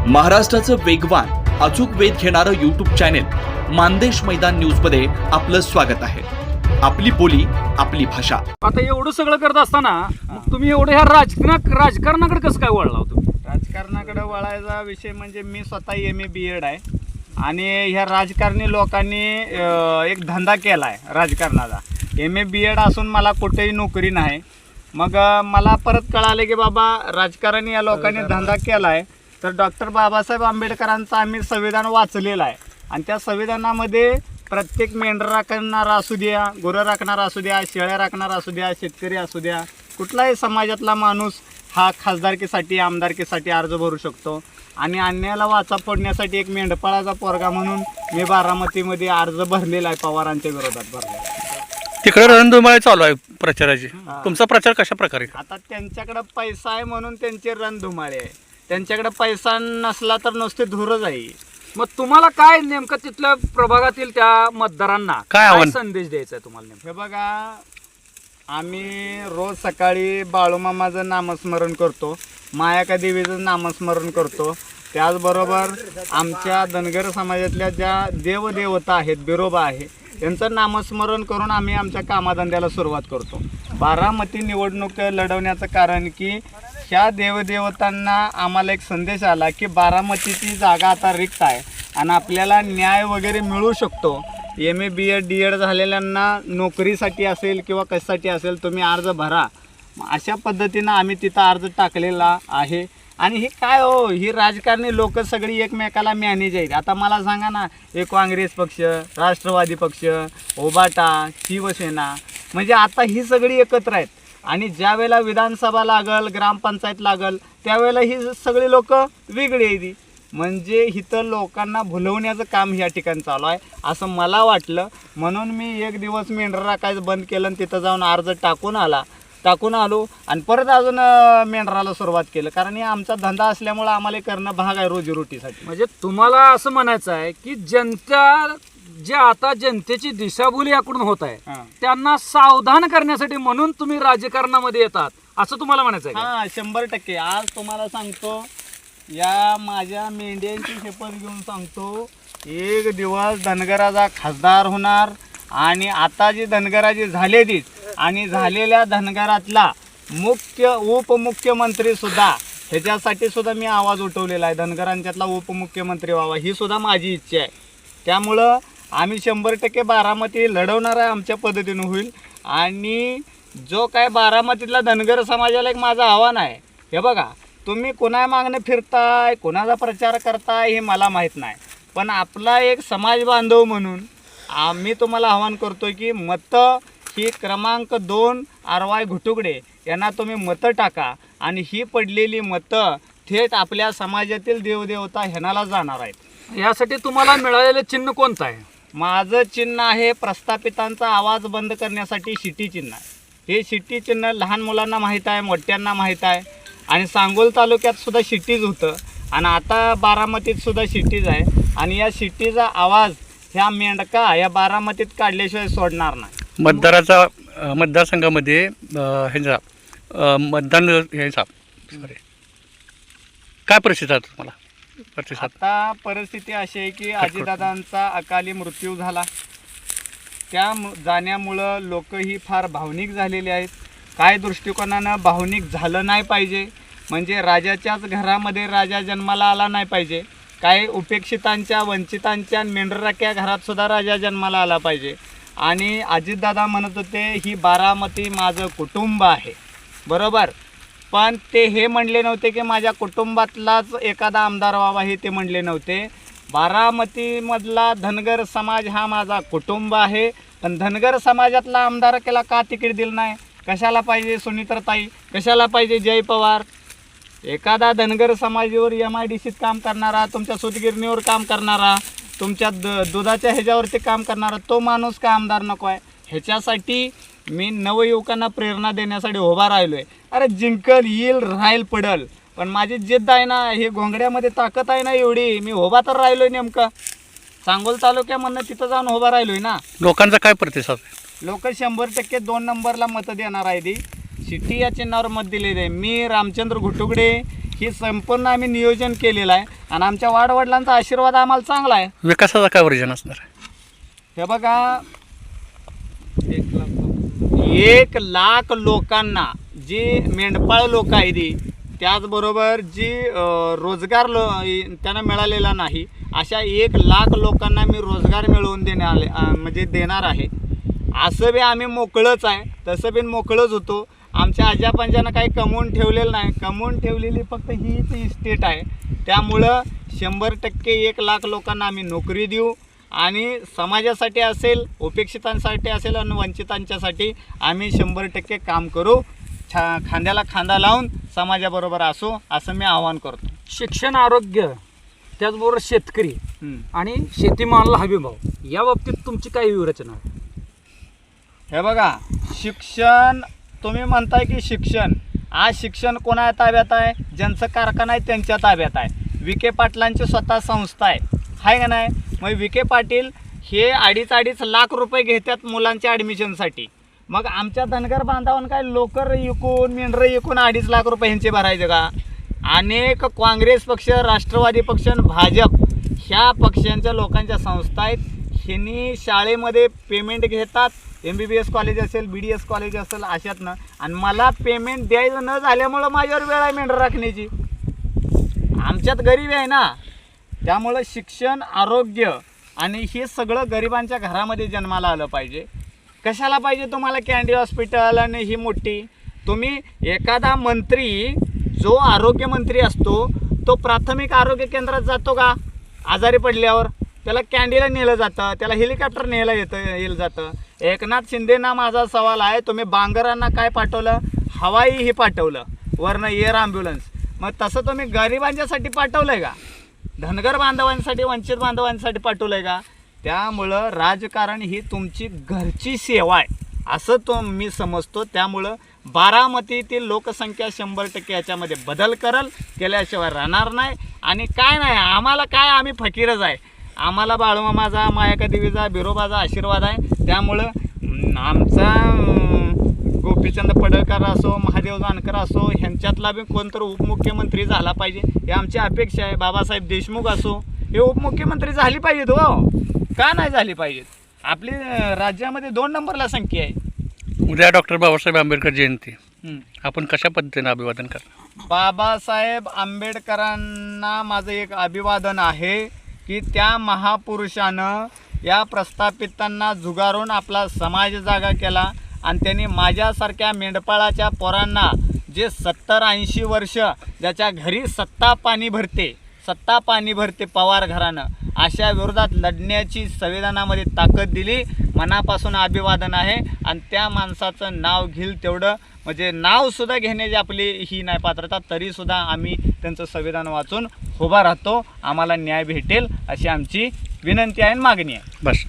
महाराष्ट्राचं वेगवान अचूक वेध घेणारं यूट्यूब चॅनेल मानदेश मैदान न्यूज मध्ये आपलं स्वागत आहे. आपली बोली आपली भाषा. आता एवढं सगळं करत असताना मग तुम्ही एवढं ह्या राजकारणाकडे कसं काय वळला होतो? राजकारणाकडे वळायचा विषय म्हणजे मी स्वतः MA BEd आहे आणि ह्या राजकारणी लोकांनी एक धंदा केला आहे राजकारणाचा. MA BEd असून मला कुठेही नोकरी नाही. मग मला परत कळाले की बाबा राजकारणी या लोकांनी धंदा केला आहे. तर डॉक्टर बाबासाहेब आंबेडकरांचं आम्ही संविधान वाचलेलं आहे आणि त्या संविधानामध्ये प्रत्येक मेंढर राखणारा असू द्या, गुरं राखणारा असू द्या, शेळ्या राखणारा असू द्या, शेतकरी असू द्या, कुठलाही समाजातला माणूस हा खासदारकीसाठी आमदारकीसाठी अर्ज भरू शकतो. आणि अन्यायाला वाचा फोडण्यासाठी एक मेंढपाळाचा पोरगा म्हणून मी बारामतीमध्ये अर्ज भरलेला आहे, पवारांच्या विरोधात भरलेला. तिकडे रणधुमाळी चालू आहे प्रचाराची. तुमचा प्रचार कशा प्रकारे? आता त्यांच्याकडे पैसा आहे म्हणून त्यांचे रणधुमाळे आहे. त्यांच्याकडे पैसा नसला तर नुसते धुरच आहे. मग तुम्हाला काय नेमकं तिथल्या प्रभागातील त्या मतदारांना काय संदेश द्यायचा आहे तुम्हाला? हे बघा, आम्ही रोज सकाळी बाळूमामाचं नामस्मरण करतो, मायाका देवीचं नामस्मरण करतो. त्याचबरोबर आमच्या धनगर समाजातल्या ज्या देवदेवता आहेत, बिरोबा आहे, यांचं नामस्मरण करून आम्ही आमच्या कामाधंद्याला सुरुवात करतो. बारामती निवडणूक लढवण्याचं कारण की ह्या देवदेवतांना आम्हाला एक संदेश आला की बारामतीची जागा आता रिक्त आहे आणि आपल्याला न्याय वगैरे मिळू शकतो. MA BEd DEd झालेल्यांना नोकरीसाठी असेल किंवा कशासाठी असेल तुम्ही अर्ज भरा. अशा पद्धतीनं आम्ही तिथं अर्ज टाकलेला आहे. आणि हे काय हो, ही राजकारणी लोक सगळी एकमेकाला मॅनेज आहेत. आता मला सांगा ना, एक काँग्रेस पक्ष, राष्ट्रवादी पक्ष, उबाटा, शिवसेना, म्हणजे आता ही सगळी एकत्र आहेत. आणि ज्या वेळेला विधानसभा लागल, ग्रामपंचायत लागल, त्यावेळेला ही सगळी लोक वेगळी आहेत. म्हणजे इथं लोकांना भुलवण्याचं काम ह्या ठिकाणी चालू आहे असं मला वाटलं. म्हणून मी एक दिवस मेंढर राखायचं बंद केलं आणि तिथं जाऊन अर्ज टाकून आलो आणि परत अजून मेंढराला सुरुवात केलं. कारण हे आमचा धंदा असल्यामुळं आम्हाला करणं भाग आहे रोजीरोटीसाठी. म्हणजे तुम्हाला असं म्हणायचं आहे की जनता जे आता जनतेची दिशाभूल याकडून होत आहे त्यांना सावधान करण्यासाठी म्हणून तुम्ही राजकारणामध्ये येतात असं तुम्हाला म्हणायचं आहे? हां, 100%. आज तुम्हाला सांगतो, या माझ्या मेंढ्यांची शपथ घेऊन सांगतो, एक दिवस धनगराचा खासदार होणार आणि आता जी धनगराची झालेलीच आणि झालेल्या धनगरातला उपमुख्यमंत्री सुद्धा, ह्याच्यासाठी सुद्धा मी आवाज उठवलेला आहे. धनगरांच्यातला उपमुख्यमंत्री व्हावा ही सुद्धा माझी इच्छा आहे. त्यामुळं आम्ही 100% बारामती लढवणार आहे, आमच्या पद्धतीनं होईल. आणि जो काय बारामतीतला धनगर समाजाला एक माझं आव्हान आहे, हे बघा, तुम्ही कोणा मागणं फिरताय, कोणाचा प्रचार करताय हे मला माहीत नाही, पण आपला एक समाज बांधव म्हणून आम्ही तुम्हाला आवाहन करतो की मतं ही क्रमांक 2 आरवाय घुटुकडे यांना तुम्ही मतं टाका आणि ही पडलेली मतं थेट आपल्या समाजातील देवदेवता ह्यानाला जाणार आहेत. यासाठी तुम्हाला मिळालेलं चिन्ह कोणतं आहे? माझं चिन्ह आहे प्रस्थापितांचा आवाज बंद करण्यासाठी शिटी चिन्ह आहे. हे शिट्टी चिन्ह लहान मुलांना माहीत आहे, मोठ्यांना माहीत आहे. आणि सांगोल तालुक्यात सुद्धा शिट्टीज होतं आणि आता बारामतीत सुद्धा शिट्टीज आहे. आणि या शिट्टीचा आवाज ह्या मेंढका या बारामतीत काढल्याशिवाय सोडणार नाही. मतदारसंघामध्ये मतदान काय परिस्थिती आहे तुम्हाला? आता परिस्थिती अशी आहे की अजितदादांचा अकाली मृत्यू झाला. त्या जाण्यामुळं लोकही फार भावनिक झालेले आहेत. काय दृष्टिकोनानं भावनिक झालं नाही पाहिजे, म्हणजे राजाच्याच घरामध्ये राजा जन्माला आला नाही पाहिजे. काही उपेक्षितांच्या, वंचितांच्या, मेंढराख्या घरात सुद्धा राजा जन्माला आला पाहिजे. आणि अजितदादा म्हणत होते ही बारामती माझं कुटुंब आहे, बरोबर, पण ते हे म्हणले नव्हते की माझ्या कुटुंबातलाच एखादा आमदार व्हावा, हे ते म्हणले नव्हते. बारामतीमधला धनगर समाज हा माझा कुटुंब आहे, पण धनगर समाजातला आमदार केला का तिकीट दिलं नाही? कशाला पाहिजे सुनीत्रताई, कशाला पाहिजे जय पवार? एखादा धनगर समाजावर MIDCत काम करणारा, तुमच्या सूतगिरणीवर काम करणारा, तुमच्या दुधाच्या ह्याच्यावरती काम करणारा तो माणूस का आमदार नको आहे? ह्याच्यासाठी मी नवयुवकांना प्रेरणा देण्यासाठी उभा राहिलो आहे. अरे जिंकल, येईल, राहील, पडल, पण माझी जिद्द आहे ना, हे घोंगड्यामध्ये ताकद आहे ना एवढी, मी उभा तर राहिलो आहे. नेमकं सांगोल तालुक्यामधनं तिथं जाऊन उभा राहिलो आहे ना. लोकांचा काय प्रतिसाद? लोक 100% 2 नंबरला मतं देणार आहे. ती शिट्टी या चिन्हावर मत दिलेले आहे. मी रामचंद्र घुटुगडे ही संपूर्ण आम्ही नियोजन केलेलं आहे आणि आमच्या वाडवडिलांचा आशीर्वाद आम्हाला चांगला आहे. विकासाचा काय वर्जन असणार आहे? हे बघा, 1,00,000 लोकांना जी मेंढपाळ लोक आहे ती, त्याचबरोबर जी रोजगार त्यांना मिळालेला नाही, अशा 1,00,000 लोकांना मी रोजगार मिळवून देणार आहे. असं बी आम्ही मोकळंच आहे, तसं बी मोकळंच होतो. आमच्या आजापंजानं काही कमवून ठेवलेलं नाही, कमवून ठेवलेली फक्त हीच इस्टेट आहे. त्यामुळं 100% 1,00,000 लोकांना आम्ही नोकरी देऊ आणि समाजासाठी असेल, उपेक्षितांसाठी असेल आणि वंचितांच्यासाठी आम्ही 100% काम करू. खांद्याला खांदा लावून समाजाबरोबर असो, असं मी आवाहन करतो. शिक्षण, आरोग्य, त्याचबरोबर शेतकरी आणि शेतीमालाला हमीभाव, या बाबतीत तुमची काय व्यूहरचना आहे? हे बघा, शिक्षण तुम्ही म्हणताय की शिक्षण, आज शिक्षण कोणा ताब्यात आहे? ज्यांचं कारखाना आहे त्यांच्या ताब्यात आहे. विखे पाटलांची स्वतः संस्था आहे का नाही? मग विखे पाटील हे 2.5 लाख रुपये घेतात मुलांच्या ॲडमिशनसाठी. मग आमच्या धनगर बांधवांना काय लोकर विकून, मेंढरं विकून 2.5 लाख रुपये ह्यांचे भरायचे का? अनेक काँग्रेस पक्ष, राष्ट्रवादी पक्ष आणि भाजप ह्या पक्षांच्या लोकांच्या संस्था आहेत. ह्यांनी शाळेमध्ये पेमेंट घेतात, MBBS कॉलेज असेल, BDS कॉलेज असेल, अशातनं, आणि मला पेमेंट द्यायचं न झाल्यामुळं माझ्यावर वेळ आहे मेंढर राखण्याची. आमच्यात गरीब आहे ना, त्यामुळं शिक्षण, आरोग्य आणि हे सगळं गरिबांच्या घरामध्ये जन्माला आलं पाहिजे. कशाला पाहिजे तुम्हाला कॅन्डी हॉस्पिटल आणि ही मोठी? तुम्ही एखादा मंत्री जो आरोग्यमंत्री असतो तो प्राथमिक आरोग्य केंद्रात जातो का? आजारी पडल्यावर त्याला कॅन्डीला नेलं जातं, त्याला हेलिकॉप्टर येलं जातं. एकनाथ शिंदेना माझा सवाल आहे, तुम्ही बांगरांना काय पाठवलं? हवाईही पाठवलं, वरनं एअर ॲम्ब्युलन्स. मग तसं तुम्ही गरिबांच्यासाठी पाठवलं आहे का? धनगर बांधवांसाठी, वंचित बांधवांसाठी पाठवलं आहे का? त्यामुळं राजकारण ही तुमची घरची सेवा आहे असं मी समजतो. त्यामुळं बारामतीतील लोकसंख्या 100% याच्यामध्ये बदल केल्याशिवाय राहणार नाही. आणि काय नाही, आम्हाला काय, आम्ही फकीरच आहे. आम्हाला बाळूमामाचा, मायाका देवीचा, बिरोबाचा आशीर्वाद आहे. त्यामुळं आमचा गोपीचंद पडळकर असो, महादेव जानकर असो, ह्यांच्यातला बी कोणतरी उपमुख्यमंत्री झाला पाहिजे ही आमची अपेक्षा आहे. बाबासाहेब देशमुख असो, हे उपमुख्यमंत्री झाली पाहिजेत. हो, का नाही झाली पाहिजेत? आपली राज्यामध्ये 2 नंबरला संख्या आहे. उद्या डॉक्टर बाबासाहेब आंबेडकर जयंती, आपण कशा पद्धतीने अभिवादन करणार? बाबासाहेब आंबेडकरांना माझं एक अभिवादन आहे की त्या महापुरुषानं या प्रस्थापितांना झुगारून आपला समाज जागा केला आणि त्यांनी माझ्यासारख्या मेंढपाळाच्या पोरांना जे 70-80 वर्ष ज्याच्या घरी सत्ता पाणी भरते पवार घरानं, अशा विरोधात लढण्याची संविधानामध्ये ताकद दिली. मनापासून अभिवादन आहे. आणि त्या माणसाचं नाव घेईल तेवढं, म्हणजे नावसुद्धा घेण्याची आपली ही नाही पात्रता, तरीसुद्धा आम्ही त्यांचं संविधान वाचून उभा राहतो. आम्हाला न्याय भेटेल अशी आमची विनंती आहे आणि मागणी आहे. बस.